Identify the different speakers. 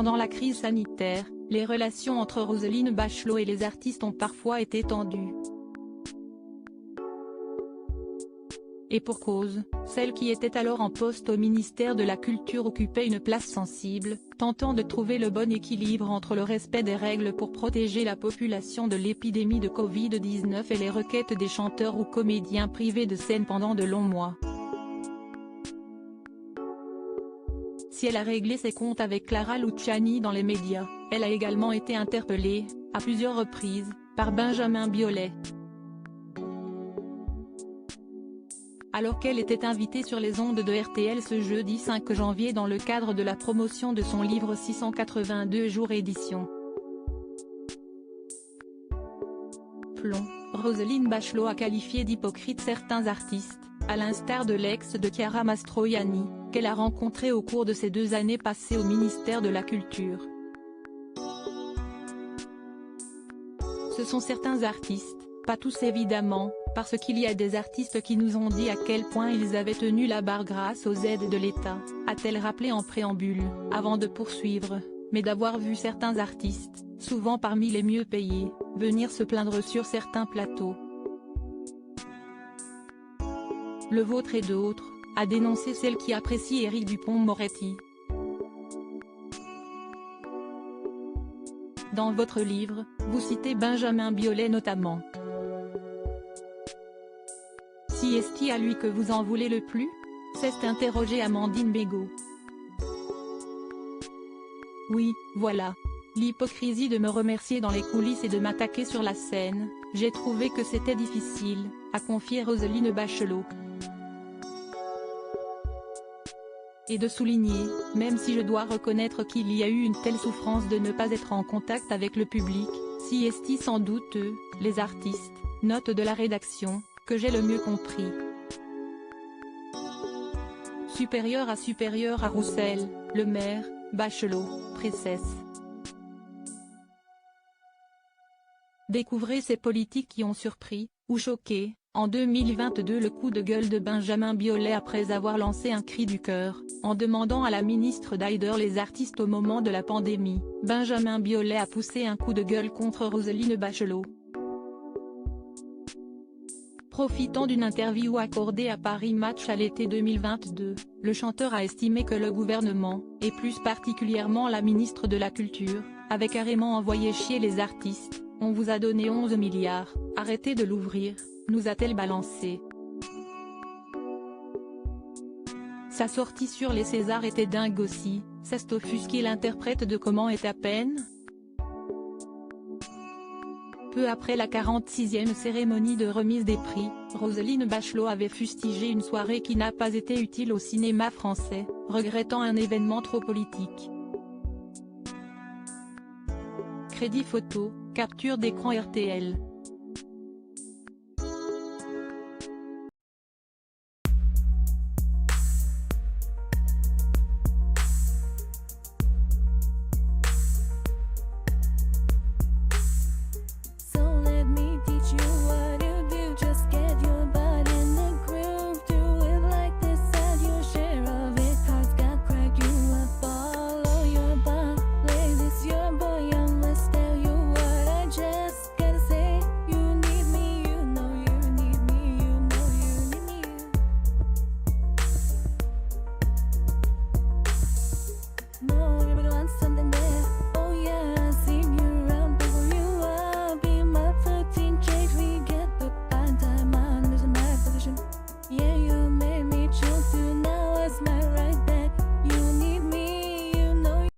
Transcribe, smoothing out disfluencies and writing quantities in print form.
Speaker 1: Pendant la crise sanitaire, les relations entre Roselyne Bachelot et les artistes ont parfois été tendues. Et pour cause, celle qui était alors en poste au ministère de la Culture occupait une place sensible, tentant de trouver le bon équilibre entre le respect des règles pour protéger la population de l'épidémie de Covid-19 et les requêtes des chanteurs ou comédiens privés de scène pendant de longs mois. Si elle a réglé ses comptes avec Clara Luciani dans les médias, elle a également été interpellée, à plusieurs reprises, par Benjamin Biolay. Alors qu'elle était invitée sur les ondes de RTL ce jeudi 5 janvier dans le cadre de la promotion de son livre 682 jours édition. Plomb, Roselyne Bachelot a qualifié d'hypocrite certains artistes, à l'instar de l'ex de Chiara Mastroianni, qu'elle a rencontré au cours de ses 2 années passées au ministère de la Culture. Ce sont certains artistes, pas tous évidemment, parce qu'il y a des artistes qui nous ont dit à quel point ils avaient tenu la barre grâce aux aides de l'État, a-t-elle rappelé en préambule, avant de poursuivre, mais d'avoir vu certains artistes, souvent parmi les mieux payés, venir se plaindre sur certains plateaux. Le vôtre et d'autres, a dénoncé celle qui apprécie Éric Dupond-Moretti. Dans votre livre, vous citez Benjamin Biolay notamment. Si est-ce à lui que vous en voulez le plus? S'est interrogée Amandine Bégaud. Oui, voilà. L'hypocrisie de me remercier dans les coulisses et de m'attaquer sur la scène, j'ai trouvé que c'était difficile, a confié Roselyne Bachelot. Et de souligner, même si je dois reconnaître qu'il y a eu une telle souffrance de ne pas être en contact avec le public, si est sans doute eux, les artistes, note de la rédaction, que j'ai le mieux compris. Supérieur à Roussel, Le Maire, Bachelot, princesse. Découvrez ces politiques qui ont surpris, ou choqué, en 2022 le coup de gueule de Benjamin Biolay après avoir lancé un cri du cœur, en demandant à la ministre d'Aider les artistes au moment de la pandémie. Benjamin Biolay a poussé un coup de gueule contre Roselyne Bachelot. Profitant d'une interview accordée à Paris Match à l'été 2022, le chanteur a estimé que le gouvernement, et plus particulièrement la ministre de la Culture, avait carrément envoyé chier les artistes. On vous a donné 11 milliards, arrêtez de l'ouvrir, nous a-t-elle balancé. Sa sortie sur les Césars était dingue aussi, s'est offusqué l'interprète de Comment est à peine. Peu après la 46e cérémonie de remise des prix, Roselyne Bachelot avait fustigé une soirée qui n'a pas été utile au cinéma français, regrettant un événement trop politique. Crédit photo, capture d'écran RTL.